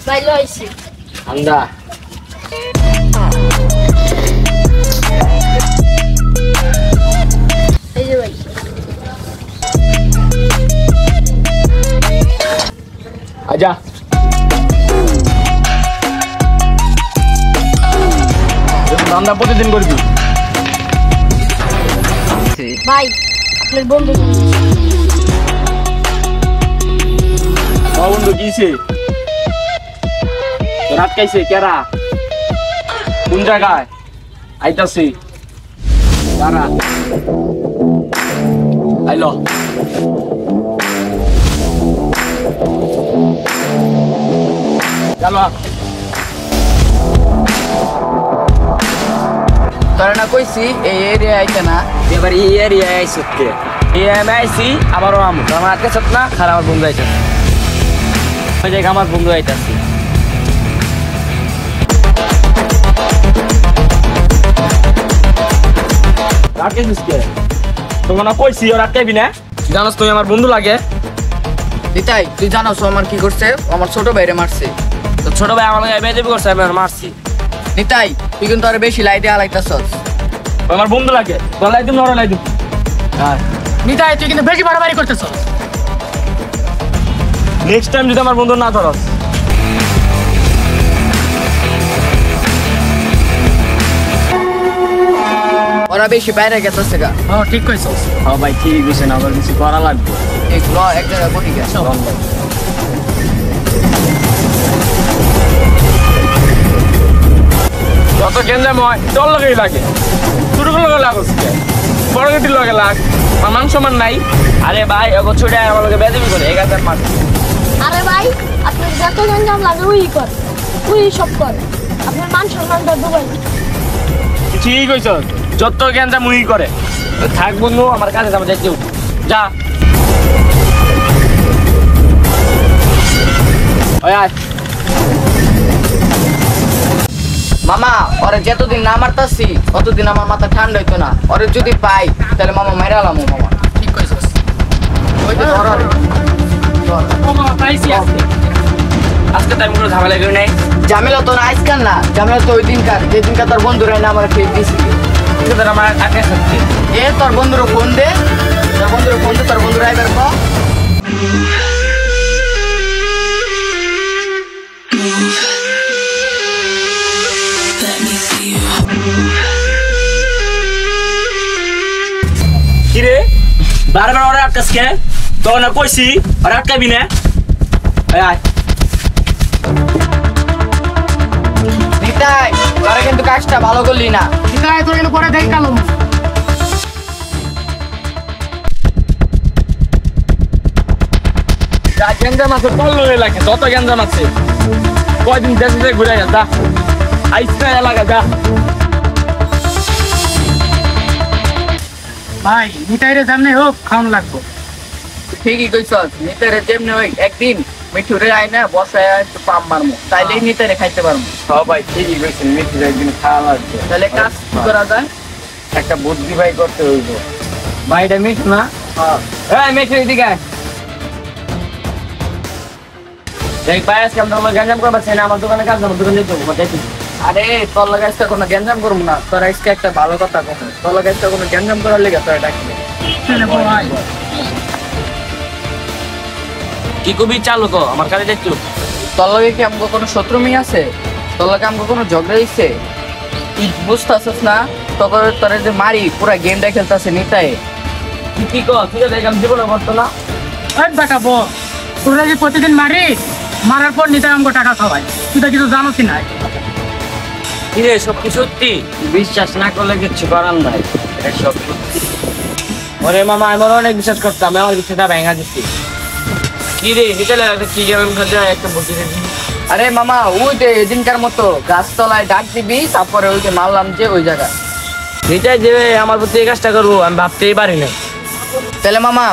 ভাই লইছি আন্দা এই যে ভাই আজা আমরা প্রতিদিন করবি ভাই আপনার বন্ধু বন্ধু কিছে রাত কাইছে কেরা কোন জায়গায় আইতাছি দাঁড়া আইলো চলো তোরা না কইছি এই এরিয়া আইতে না এবার এই এরিয়া আইছে কে এই আমি আইছি আবারও আমার আজকে সত না খারাপ আমার বন্ধু আইছে ওই জায়গা আমার বন্ধু আইতাছি রাখে দিসকে তোমার না কইছি আর রাখবি না জানোস তুই আমার বন্ধু লাগে নিতাই তুই জানোস ও আমার কি করছে আমার ছোট ভাইরে মারছে তো ছোট ভাই আমার লাগে বেজে করছে আমি আর মারছি নিতাই তুই কিন্তু আরে বেশি লাইটে আলাইতাছস আমার বন্ধু লাগে গলাই দিন নড় লাই দিন হ্যাঁ নিতাই তুই কিন্তু বেশি বাড়াবাড়ি করতেছ নেক্সট টাইম যদি আমার বন্ধু না ধরস ওরা বেশি বাইরে গেছে গা ও ঠিক কইছস হ্যাঁ ভাই ঠিক আছে না আবার কিছু করা লাগবে এই ল এক জায়গায় বসে গেছে যত গেঞ্জাম হয় তোর লগেই লাগে ছোট লগে লাগস বড় গেটির লগে লাগ আমার মান সমান নাই আরে ভাই ওগো ছুটে আমার লগে বেদবি করে 1000 মাস আরে ভাই আপনার যত গঞ্জাম লাগে ওই কর ওই সব কর আপনার মান সম্মানটা ডুবাই ঠিক কইছ যত গেঞ্জাম মুই করে থাক বন্ধু আমার কাছে যাবো যাইতে যা ওই আয় মামা ওরে যতদিন না মারতাছি ততদিন আমার মাথা ঠান্ডা হইতো না ওরে যদি পাই তাহলে মামা মেরালাম মামা ঠিক কইছস ওই তো ধর ওরে। ধর। ও মামা পাইছি আজকে আজকে টাইম করে ঝামেলা করি নাই ঝামেলা তো না আজকাল না ঝামেলা তো ওই দিনকার যে দিনকার তোর বন্ধুরা না আমার খেয়ে দিয়েছিল কিন্তু আমার আগে সত্যি এ তোর বন্ধুর ফোন দে তোর বন্ধুরা আইবার কো কিরে বারবার ওরে আটকাসকে তো না কইছি আর আটকাবি না আয় আয় নিতাই তোরা কিন্তু কাজটা ভালো করলি না নিতাই তোর কিন্তু পরে দেখ কালো যা গেঞ্জাম আছে পল্ল এলাকা যত গেঞ্জাম আছে কয়দিন দেশে ঘুরে যা আইসা এলাকা যা ভাই নিতাইরে সামনে হোক খাওয়ান লাগবো ঠিকই কইছস নিতাইরে যেমনি ওই একদিন মিঠুরে আই না বসায় একটু পাম মারমু তাইলেই নিতাইরে খাইতে পারমু সবাই ঠিকই কইছেন মিষ্টি একদিন খাওয়া লাগবে তাহলে কাজ কি করা যায় একটা বুদ্ধি ভাই করতে হইব ভাইটা মিঠ না হ্যাঁ মিঠ এদিকে আয় দেখ ভাই আজকে আমরা গেঞ্জাম করবো না আমার দোকানে কাজ আমার দোকানে যেতে হবে দেখি আরে তোর লাগে আজকে কোনো গ্যাঞ্জাম করবো না তোর আজকে একটা ভালো কথা কম তোর লাগে আজকে কোনো গ্যাঞ্জাম করার লেগে তোর ডাকলে চলে ভাই কি কবি চালু কো আমার কাছে দেখছো তোর লগে কি আমগো কোনো শত্রু মি আছে তোর লগে আমগো কোনো ঝগড়া হইছে তুই বুঝতাছিস না তোর যে মারি পুরা গেমটা খেলতাছে নিতাই কি কো তুই তো দেখলাম জীবনে করতো না ওই বেটা বো তোরা যে প্রতিদিন মারিস মারার পর নিতাই আমাকে টাকা খাওয়াই তুই তো কিছু জানোস না কিরে সব কি সত্যি বিশ্বাস না করলে কিচ্ছু করার নাই এটা সব সত্যি ওরে মামা আমি অনেক বিশ্বাস করতাম আমার বিশ্বাসটা ভেঙা দিচ্ছি কি রে নিচে কি গেম খেলতে একটা বুদ্ধি দিবি আরে মামা ওই যে এদিনকার মতো গাছতলায় ডাক দিবি তারপরে ওই যে মারলাম যে ওই জায়গা নিতাই যে আমার প্রতি এই কাজটা করবো আমি ভাবতেই পারি না তাহলে মামা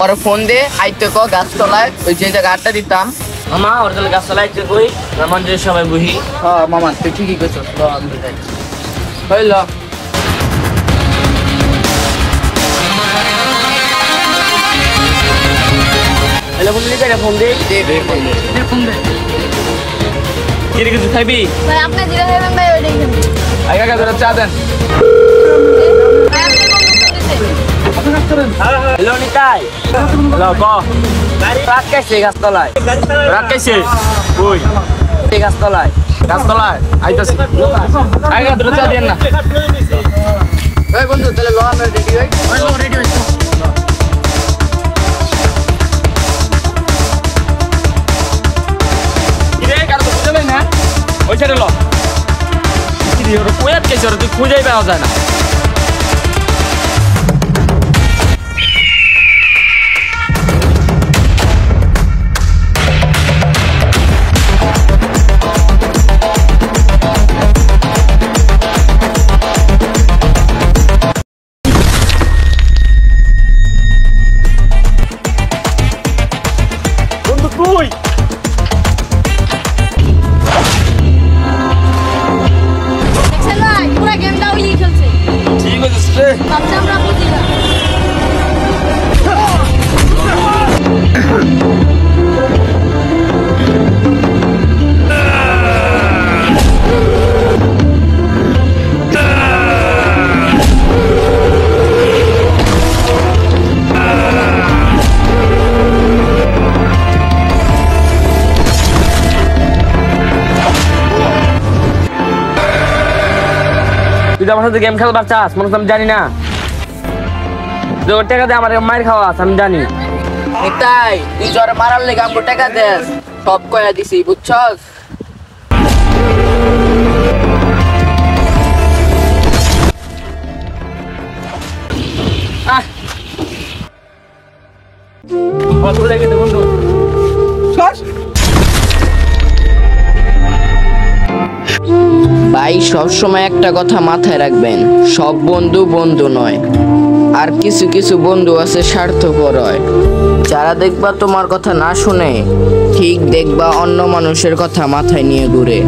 ওরে ফোন দে আইতে ক গাছতলায় ওই যে জায়গা আড্ডা দিতাম মামা ওর তাহলে গাছ চালাইতে বই মন্দিরের সবাই বহি হ্যাঁ মামা তুই ঠিকই করছিস ল আমি যাই হইল তাহলে ফোন দিলি ফোন দিই দে ফোন দে দেখুন দে কি রে কিছু খাইবি? ভাই আপনি যেটা খাবেন ভাই ওইটাই খাবেন। আই কাকা তোরা চা দেন। ভাই আপনি কোন দোকান দিতে? হ্যালো নিতাই হ্যালো ক রাত কাইছে গাছতলায় রাত কাইছে ওই এই গাছতলায় আইতাছি আই কাকা তোরা চা দেন না। এই বন্ধু তাহলে লো আমরা রেডি হই। রেডি হয়েছে কিরে কার তো বুঝে না ওই ছেড়ে ল কিরে ওর কোয়াত কাইছে ওর তুই খুঁজেই পাওয়া যায় না বন্ধু তুই দেখছেন ভাই পুরো গেমটা ওই খেলছে। ঠিক আছে রে ভাবছি আমরা বুঝি না। তুই তো আমার সাথে গেম খেলবার চাস মনে হচ্ছে আমি জানি না যে ওর টাকা দিয়ে আমার মায়ের খাওয়া আছে আমি জানি নিতাই তুই জ্বর মারার লেগে আমগো টাকা দেস সব কয়া দিছি বুঝছস। কত লেগে দে বন্ধু ভাই সব সময় একটা কথা মাথায় রাখবেন, সব বন্ধু বন্ধু নয়, আর কিছু কিছু বন্ধু আছে স্বার্থপর হয়। যারা দেখবা তোমার কথা না শুনে ঠিক দেখবা অন্য মানুষের কথা মাথায় নিয়ে ঘুরে।